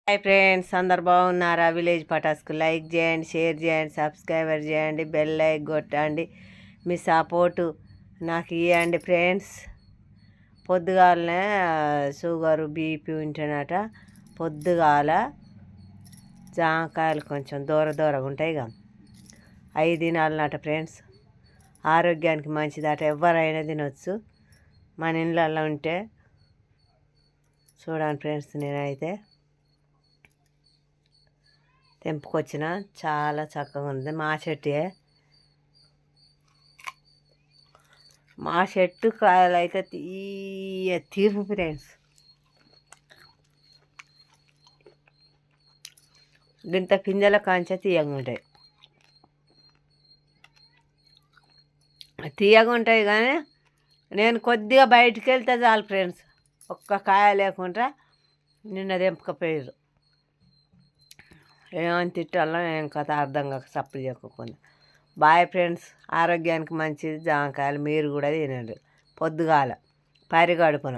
Hi friends, అందరు బాగున్నారా? Village పటాస్కు like చేయండి, షేర్ చేయండి, సబ్స్క్రైబర్ చేయండి, బెల్ లైక్ కొట్టండి. మీ సపోర్టు నాకు ఇవ్వండి ఫ్రెండ్స్. పొద్దుగాలనే షుగరు బీపీ ఉంటేనట పొద్దుగాల జామకాయలు కొంచెం దూరంగా ఉంటాయి కదా, అవి తినాలన్నట ఫ్రెండ్స్. ఆరోగ్యానికి మంచిదట, ఎవరైనా తినొచ్చు. మన ఇళ్ళల్లో ఉంటే చూడండి ఫ్రెండ్స్, నేనైతే తెంపుకొచ్చిన, చాలా చక్కగా ఉంది. మా చెట్టు కాయలు అయితే తీర్పు ఫ్రెండ్స్. ఇంత పింజల కాంచే తీయగా ఉంటాయి, కానీ నేను కొద్దిగా బయటికి వెళ్తే చాలు ఫ్రెండ్స్, ఒక్క కాయ లేకుండా నిన్న తెంపకపోయారు. ఏమని తిట్టాలో ఏం కథ అర్థం కాక సప్పుడు చేయకుండా. Bye friends. ఆరోగ్యానికి మంచిది జామకాయలు, మీరు కూడా తినండి పొద్దుగాల పరిగడుపున.